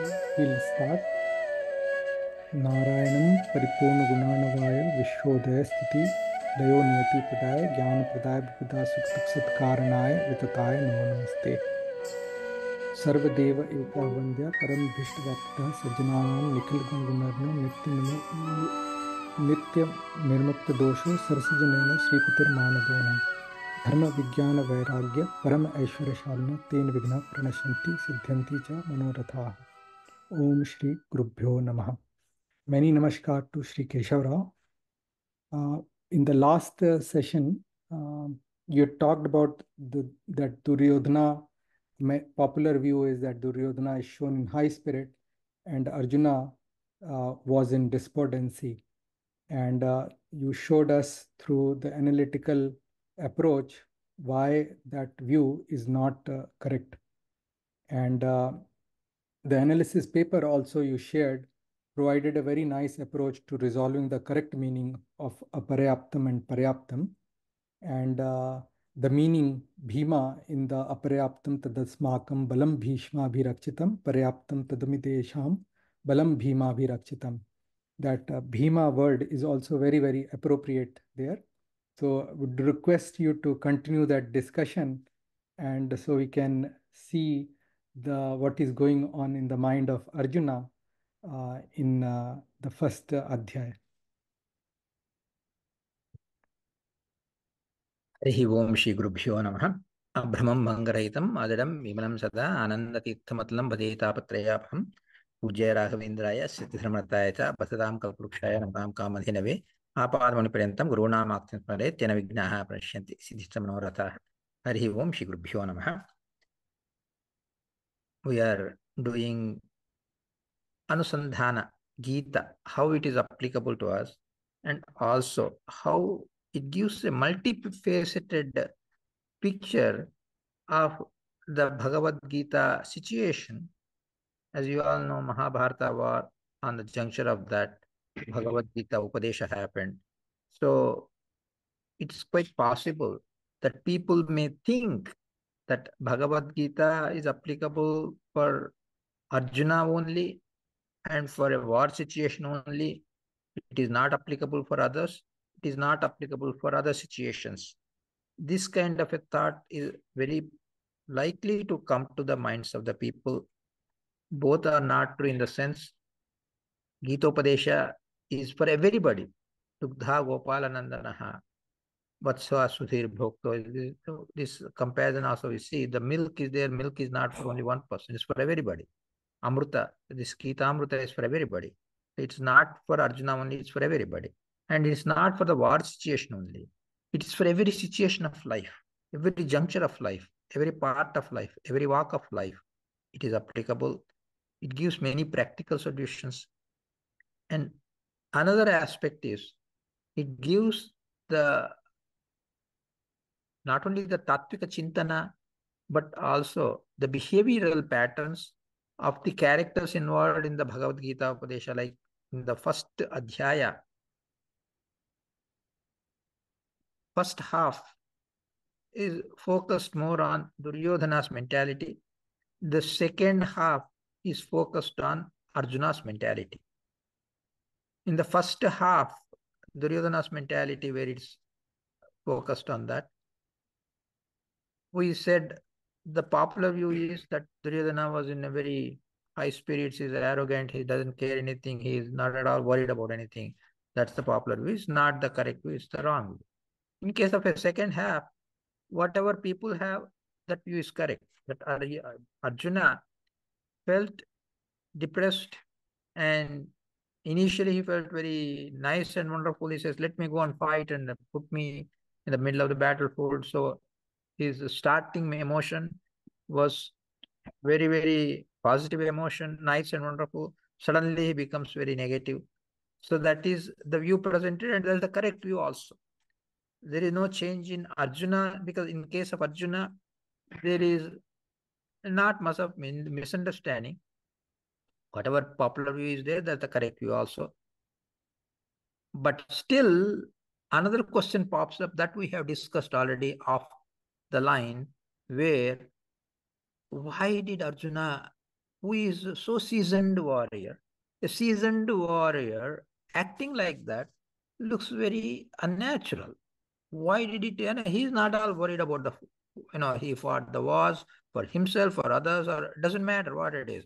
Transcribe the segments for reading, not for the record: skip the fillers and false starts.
We'll start. नारायणं परिपूर्णगुणार्णवाय विश्वोदयस्थिति लयो नियतिप्रदाय ज्ञानप्रदाय विबुधासुखदुःखसत्कारणाय वितताय नमो नमस्ते। सर्वदेव एका वन्द्या परमभीष्टवक्तः सज्जनानां निखिलगुणगुणर्णो नित्यनिर्मुक्तदोषो सरसजनैनो श्रीपतिर्मानदो नः। धर्म विज्ञान वैराग्य परम ऐश्वर्यशालिनः तेन विघ्नाः प्रणश्यन्ति सिद्ध्यन्ति च मनोरथाः। ओम श्री गुरुभ्यो नमः। Many namaskar to Sri Keshav Rao. In the last session, you talked about that Duryodhana. Popular view is that Duryodhana is shown in high spirit, and Arjuna was in despondency. And you showed us through the analytical approach why that view is not correct. And the analysis paper also you shared provided a very nice approach to resolving the correct meaning of aparayaptam and paryaptam. And the meaning bhima in the aparayaptam tadasmakam balam bhishma bhirakshitam paryaptam tadamidesham balam bhima bhirakshitam. That bhima word is also very, very appropriate there. So I would request you to continue that discussion, and so we can see what is going on in the mind of Arjuna in the first adhyaya. हरिः ओं श्रीगुरुभ्यो नमः। अभ्रमं भङ्गरहितम् अजडं विमलं सदा आनन्दतीर्थमतलं भजे तापत्रयापहं पूज्य राघवेन्द्राय सिद्धिधर्मरताय च बसतां कल्पवृक्षाय नमतां कामधेनवे आपादमणिपर्यन्तं गुरूणामाख्यं स्मरेत् तेन विघ्नाः प्रणश्यन्ति सिद्धिश्च मनोरथाः। हरिः ओं श्रीगुरुभ्यो नमः। We are doing Anusandhana Gita, how it is applicable to us, and also how it gives a multifaceted picture of the Bhagavad Gita situation. As you all know, Mahabharata war, on the juncture of that, Bhagavad Gita Upadesha happened. So it's quite possible that people may think that Bhagavad Gita is applicable for Arjuna only and for a war situation only. It is not applicable for others. It is not applicable for other situations. This kind of a thought is very likely to come to the minds of the people. Both are not true in the sense Gitopadesha is for everybody. Dugdha Gopalanandanaha, Vatsva Sudhir Bhokto. This comparison also we see the milk is there. Milk is not for only one person, it's for everybody. Amruta, this Gita Amruta is for everybody. It's not for Arjuna only, it's for everybody. And it's not for the war situation only. It is for every situation of life, every juncture of life, every part of life, every walk of life. It is applicable. It gives many practical solutions. And another aspect is it gives the not only the Tattvika Chintana, but also the behavioral patterns of the characters involved in the Bhagavad Gita Upadesha, like in the first adhyaya, first half is focused more on Duryodhana's mentality. The second half is focused on Arjuna's mentality. In the first half, Duryodhana's mentality, where it's focused on that, we said the popular view is that Duryodhana was in a very high spirits, he's arrogant, he doesn't care anything, he is not at all worried about anything. That's the popular view. It's not the correct view, it's the wrong view. In case of a second half, whatever people have, that view is correct. That Arjuna felt depressed, and initially he felt very nice and wonderful. He says, let me go and fight and put me in the middle of the battlefield. So his starting emotion was very, very positive emotion, nice and wonderful. Suddenly he becomes very negative. So that is the view presented, and that's the correct view also. There is no change in Arjuna, because in case of Arjuna, there is not much of misunderstanding. Whatever popular view is there, that's the correct view also. But still, another question pops up that we have discussed already off the line, where why did Arjuna who is so seasoned warrior. A seasoned warrior acting like that looks very unnatural. Why did it? You know, he's not all worried about the, he fought the wars for himself, for others, or it doesn't matter what it is.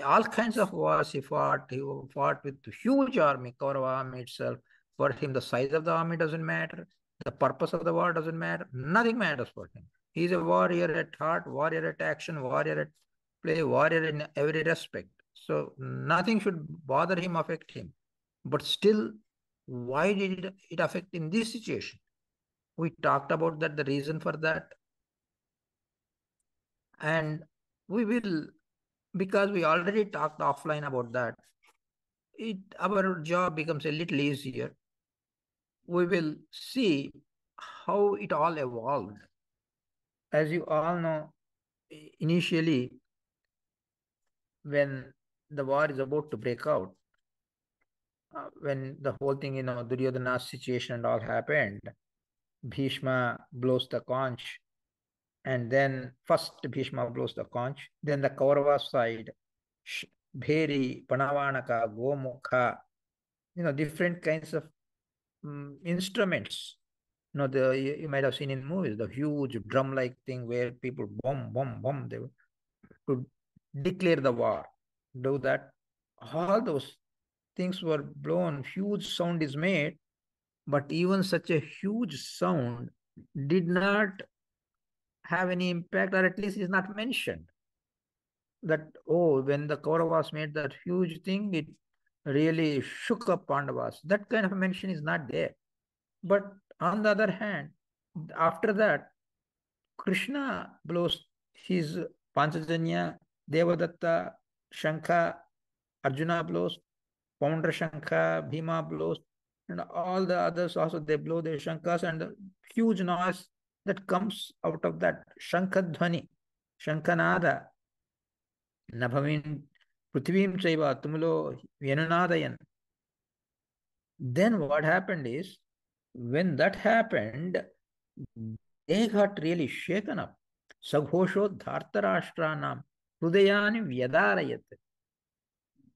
All kinds of wars he fought. He fought with huge army, Kaurava army itself. For him, the size of the army doesn't matter. The purpose of the war doesn't matter. Nothing matters for him. He's a warrior at heart, warrior at action, warrior at play, warrior in every respect. So nothing should bother him, affect him. But still, why did it affect in this situation? We talked about that, the reason for that. And we will, because we already talked offline about that, our job becomes a little easier. We will see how it all evolved. As you all know, initially, when the war is about to break out, when the whole thing, Duryodhana's situation and all happened, Bhishma blows the conch, and then first Bhishma blows the conch, then the Kaurava side, Bheri, Panavanaka, Gomukha, different kinds of instruments. You might have seen in movies the huge drum-like thing where people bomb, bomb, bomb. They to declare the war. Do that. All those things were blown. Huge sound is made, but even such a huge sound did not have any impact, or at least is not mentioned. That, oh, when the Kauravas made that huge thing, it really shook up Pandavas. That kind of mention is not there. But on the other hand, after that, Krishna blows his Panchajanya, Devadatta, Shankha, Arjuna blows, Poundra Shankha, Bhima blows, and all the others also they blow their Shankas, and the huge noise that comes out of that Shankadhvani, Shankanada, Nabhavin, Prithvim Chaiva, Tumulo, Venunadayan. Then what happened is, when that happened, they got really shaken up. Saghosho Dhartarashtranam Hudayani Vyadarayat.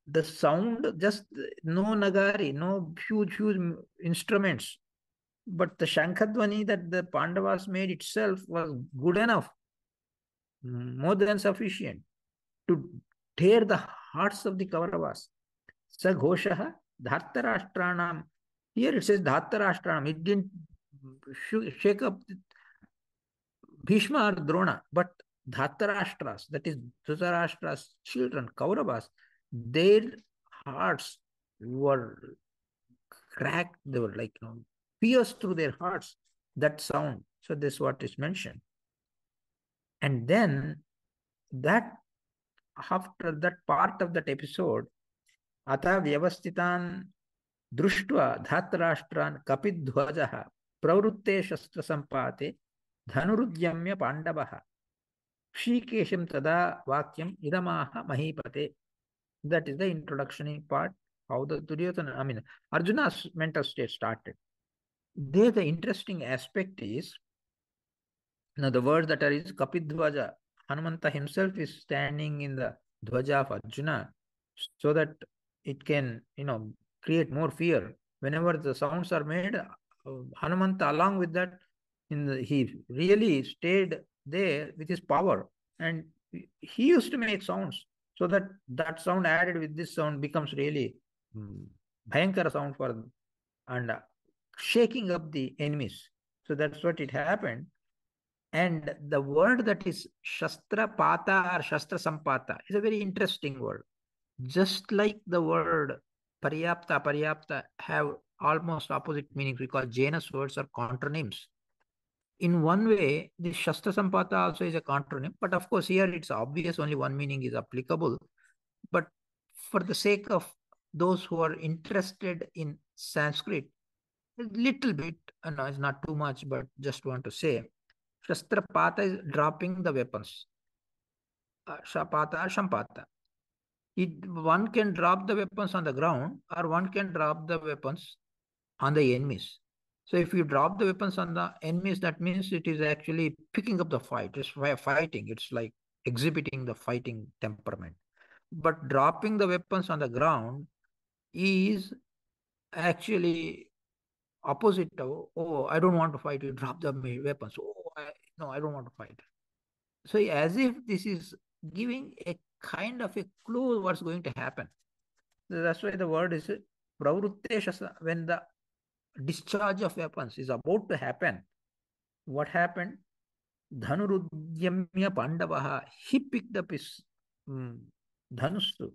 The sound, just no nagari, no huge, huge instruments. But the Shankadvani that the Pandavas made itself was good enough, more than sufficient to tear the hearts of the Kauravas. Saghoshaha Dhartarashtranam. Here it says Dhartarashtranam. It didn't shake up Bhishma or Drona, but Dhartarashtras, that is Dhritarashtra's children, Kauravas, their hearts were cracked. They were like, pierced through their hearts. That sound. So this is what is mentioned. And then that, after that part of that episode, Ata Vyavastitan Društva Dhatarashtraन् Kapidhvajaha Pravrutte Shastra Sampate Dhanurudyamya Pandavaha Shikesham Tada Vakyam Idamaha Mahipate. That is the introduction part, how the Duryodhana, Arjuna's mental state started. There, the interesting aspect is, now the word that is Kapidhvaja. Hanumanta himself is standing in the Dhvaja of Arjuna so that it can, create more fear. Whenever the sounds are made, Hanumanta, along with that, he really stayed there with his power, and he used to make sounds so that that sound added with this sound becomes really bhayankara sound for, and shaking up the enemies. So that's what it happened. And the word that is Shastra Pata or Shastra Sampata is a very interesting word. Just like the word Paryapta, Paryapta have almost opposite meanings. We call Janus words or contronyms. In one way, the Shastra Sampata also is a contronym, but of course here it's obvious only one meaning is applicable. But for the sake of those who are interested in Sanskrit, a little bit, it's not too much, but just want to say, Shastra Pata is dropping the weapons. Shapata or Shampata. One can drop the weapons on the ground, or one can drop the weapons on the enemies. So if you drop the weapons on the enemies, that means it is actually picking up the fight. It's fighting. It's like exhibiting the fighting temperament. But dropping the weapons on the ground is actually opposite of, oh, I don't want to fight, you drop the weapons. No, I don't want to fight. So as if this is giving a kind of a clue what's going to happen. So that's why the word is pravrutte. When the discharge of weapons is about to happen, what happened? Dhanurudyamya Pandavaha, he picked up his Dhanusu,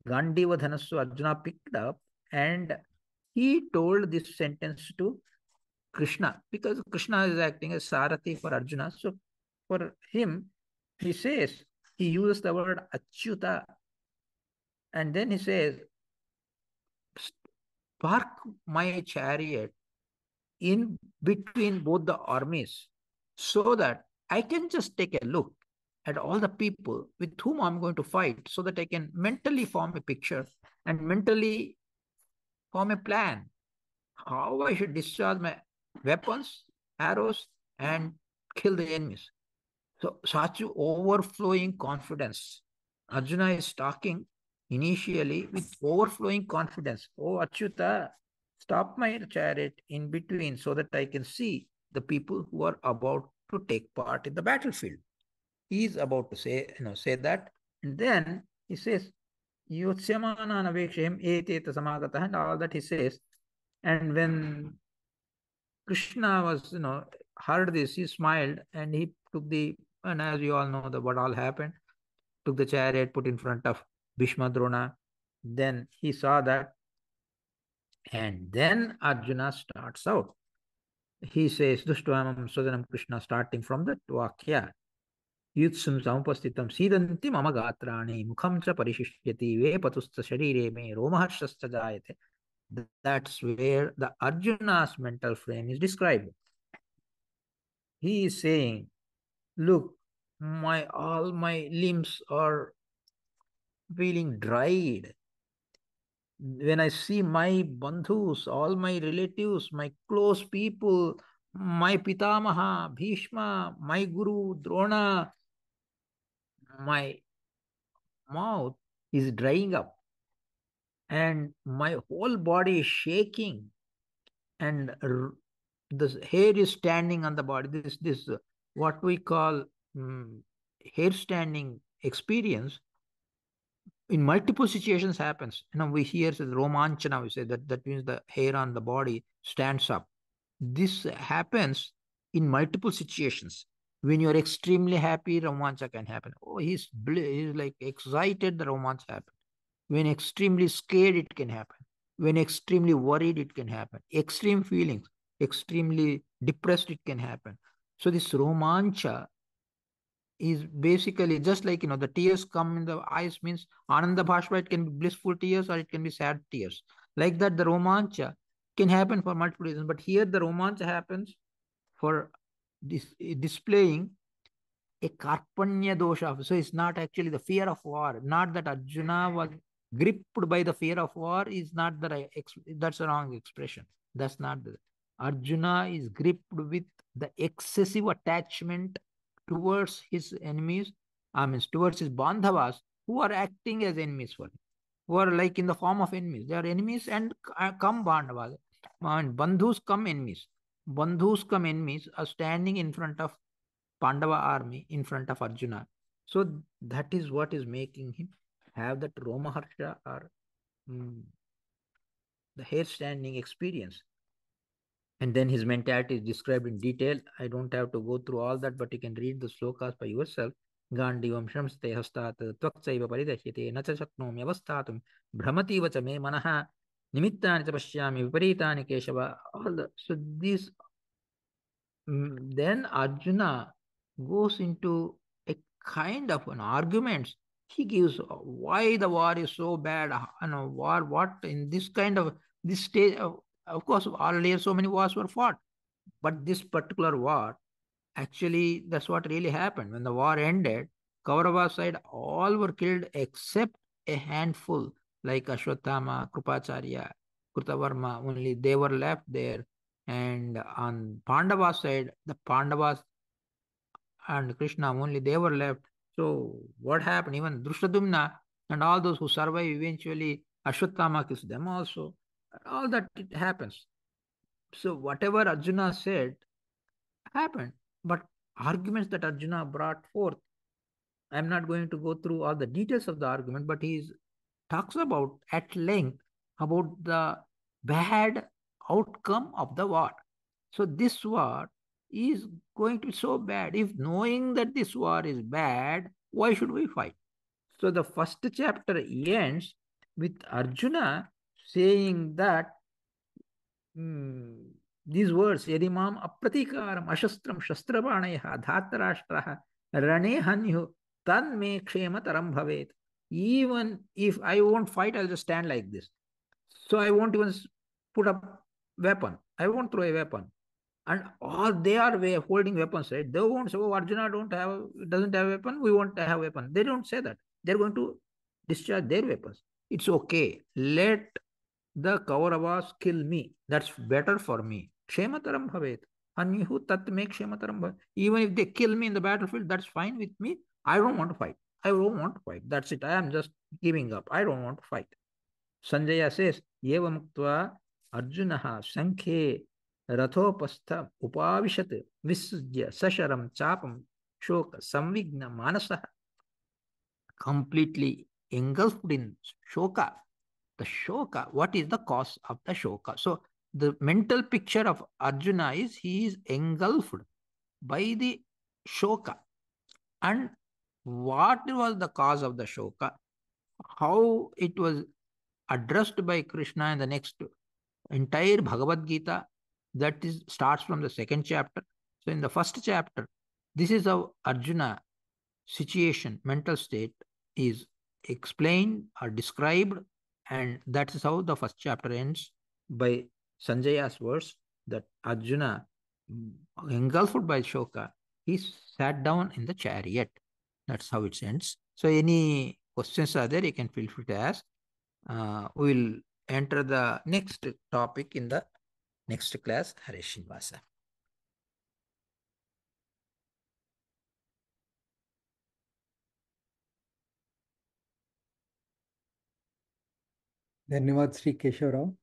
Gandiva Dhanasu, Arjuna picked up, and he told this sentence to Krishna, because Krishna is acting as Sarathi for Arjuna. So for him, he says, he uses the word Achyuta, and then he says, park my chariot in between both the armies so that I can just take a look at all the people with whom I'm going to fight so that I can mentally form a picture and mentally form a plan how I should discharge my weapons, arrows, and kill the enemies. So, such overflowing confidence. Arjuna is talking initially with overflowing confidence. Oh, Achyuta, stop my chariot in between so that I can see the people who are about to take part in the battlefield. He is about to say that. And then he says, Yotsyamana Navekshayam eteta samagatah, and all that he says. And when Krishna was, heard this, he smiled and he took and as you all know, what all happened, took the chariot, put in front of Bhishma Drona. Then he saw that, and then Arjuna starts out. He says, Dushtvanam Swajanam Krishna, starting from the Vakya. Yutsum Samupastitam Sidanti Mama Gatrani Mukham Cha Parishishyati Vepatusta Sharire Me Romaharshasta Jayate. That's where the Arjuna's mental frame is described. He is saying, look, all my limbs are feeling dried. When I see my bandhus, all my relatives, my close people, my Pitamaha, Bhishma, my Guru, Drona, my mouth is drying up and my whole body is shaking and the hair is standing on the body. This what we call hair standing experience in multiple situations happens. We hear says romanchana, we say that means the hair on the body stands up. This happens in multiple situations. When you're extremely happy, romancha can happen. Oh, he's like excited, the romancha happen. When extremely scared, it can happen. When extremely worried, it can happen. Extreme feelings, extremely depressed, it can happen. So this romancha is basically just like, the tears come in the eyes means Ananda Bhashpa, it can be blissful tears or it can be sad tears. Like that, the romancha can happen for multiple reasons. But here the romancha happens for displaying a karpanya dosha. So it's not actually the fear of war. Not that Arjuna was gripped by the fear of war is not the right, that's a wrong expression. That's not the Arjuna is gripped with the excessive attachment towards his enemies, towards his bandhavas who are acting as enemies for him, who are like in the form of enemies. They are enemies and come bandhavas. And bandhus come enemies. Bandhus come enemies are standing in front of Pandava army in front of Arjuna. So that is what is making him have that Romaharsha or the hair standing experience. And then his mentality is described in detail. I don't have to go through all that, but you can read the slokas by yourself. Gandivam shamste hastat tvaksaiva paridashyate na cha shaknomi avastatum brahmativa cha me manaha nimittani cha pashyami viparitani keshava. So these then Arjuna goes into a kind of an arguments. He gives why the war is so bad. War what in this kind of this stage. Of course, earlier so many wars were fought, but this particular war, actually, that's what really happened. When the war ended, Kaurava side all were killed except a handful, like Ashwatthama, Krupacharya, Krutavarma. Only they were left there. And on Pandava side, the Pandavas and Krishna only they were left. So what happened? Even Drushtadumna and all those who survive eventually, Ashwatthama kills them also. All that it happens. So whatever Arjuna said happened. But arguments that Arjuna brought forth, I'm not going to go through all the details of the argument, but he talks about at length about the bad outcome of the war. So this war is going to be so bad. If knowing that this war is bad, why should we fight? So the first chapter ends with Arjuna saying that these words, Yadimam apratikaram ashastram shastrabanayah dhatarashtraha rane hanyu tan me kshemataram bhavet. Even if I won't fight, I'll just stand like this. So I won't even put up weapon. I won't throw a weapon. And all they are holding weapons, right? They won't say, "Oh, Arjuna doesn't have a weapon. We won't have a weapon." They don't say that. They're going to discharge their weapons. It's okay. Let the Kauravas kill me. That's better for me. Kshemataram bhavet. Anyahu tat me kshemataram bhavet. Even if they kill me in the battlefield, that's fine with me. I don't want to fight. I don't want to fight. That's it. I am just giving up. I don't want to fight. Sanjaya says, Yevamuktva Arjunaha Sankhe Rathopastha Upavishat Visujya Sasharam Chapam Shoka Samvigna Manasa, completely engulfed in shoka. The shoka, what is the cause of the shoka? So the mental picture of Arjuna is he is engulfed by the shoka. And what was the cause of the shoka? How it was addressed by Krishna in the next entire Bhagavad Gita, that is starts from the second chapter. So in the first chapter, this is how Arjuna situation, mental state is explained or described, and that is how the first chapter ends by Sanjaya's words that Arjuna, engulfed by Shoka, he sat down in the chariot. That's how it ends. So, any questions are there, you can feel free to ask. We'll enter the next topic in the next class. Hare Srinivasa. Dhanyavad Sri Keshav.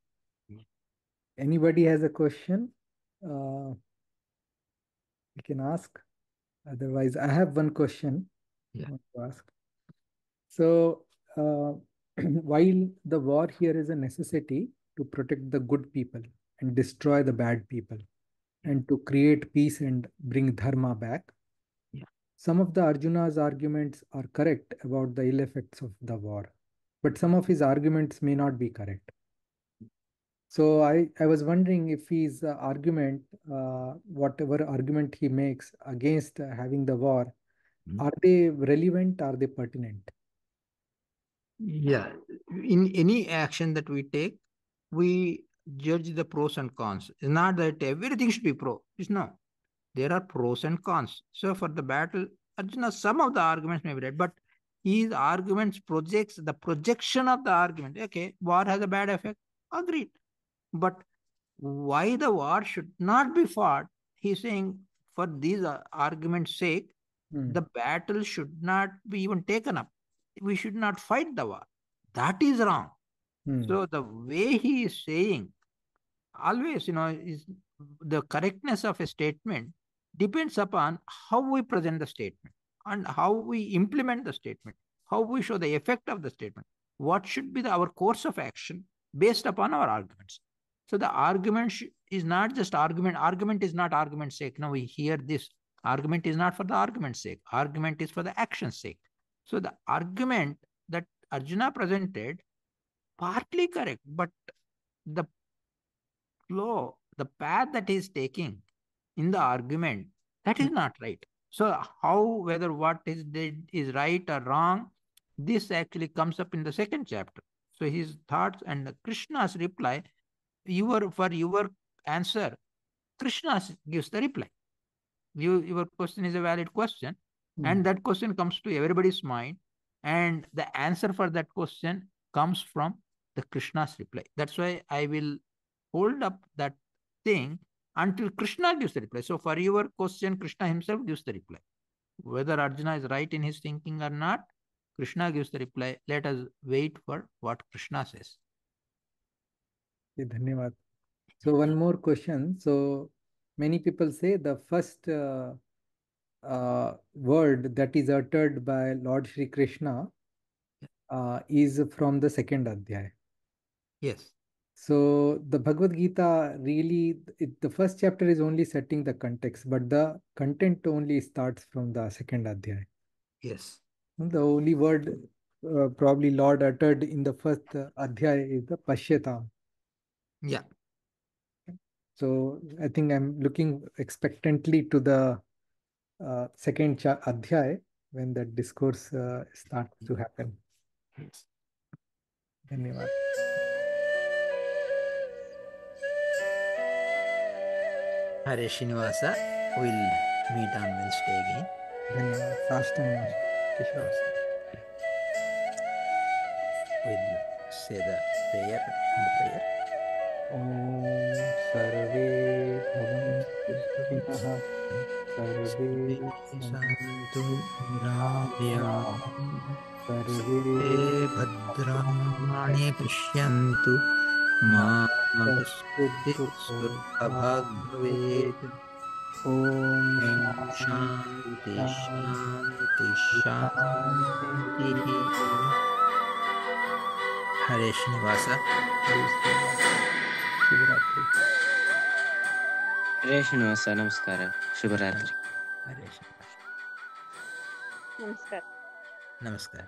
Anybody has a question? You can ask. Otherwise, I have one question I want to ask. So, while the war here is a necessity to protect the good people and destroy the bad people and to create peace and bring dharma back, some of the Arjuna's arguments are correct about the ill effects of the war, but some of his arguments may not be correct. So I was wondering if his argument, whatever argument he makes against having the war, are they relevant? Are they pertinent? Yeah. In any action that we take, we judge the pros and cons. It's not that everything should be pro. It's no. There are pros and cons. So for the battle, Arjuna, some of the arguments may be right, but his arguments projects the projection of the argument. Okay, war has a bad effect. Agreed. But why the war should not be fought? He's saying for these arguments' sake, the battle should not be even taken up. We should not fight the war. That is wrong. So the way he is saying, always, is the correctness of a statement depends upon how we present the statement and how we implement the statement, how we show the effect of the statement, what should be our course of action based upon our arguments. So the argument is not just argument. Argument is not argument's sake. Now we hear this. Argument is not for the argument's sake. Argument is for the action's sake. So the argument that Arjuna presented, partly correct, but the flow, the path that he is taking in the argument, that is not right. So how, whether what is did is right or wrong, this actually comes up in the second chapter. So his thoughts and Krishna's reply, for your answer, Krishna gives the reply. Your question is a valid question, and that question comes to everybody's mind, and the answer for that question comes from the Krishna's reply. That's why I will hold up that thing until Krishna gives the reply. So for your question, Krishna himself gives the reply. Whether Arjuna is right in his thinking or not, Krishna gives the reply. Let us wait for what Krishna says. धन्यवाद. So one more question. So many people say the first word that is uttered by Lord Shri Krishna is from the second adhyay. Yes. So the Bhagavad Gita really, the first chapter is only setting the context, but the content only starts from the second adhyay. Yes. The only word probably Lord uttered in the first adhyay is the Pashyata. Yeah. So I think I'm looking expectantly to the second adhyay when that discourse starts to happen. धन्यवाद. Hare Srinivasa. We'll meet on Wednesday again. धन्यवाद. साष्टांग नमस्कार. किशोर. We'll say the prayer and prayer. ॐ सर्वे भवन्तु सुखिनः सर्वे सन्तु सन्तु निरामयाः सर्वे सर्वे भद्राणि पश्यन्तु मा कश्चित् दुःखभाग् भवेत् ॐ ॐ शान्ति शान्ति शान्ति शान्ति शान्तिः हरे श्रीनिवास शिवरात्रि. ಹರೇ ಶ್ರೀನಿವಾಸ ನಮಸ್ಕಾರ ಶುಭರಾತ್ರಿ हरे श्रीनिवास ನಮಸ್ಕಾರ. नमस्कार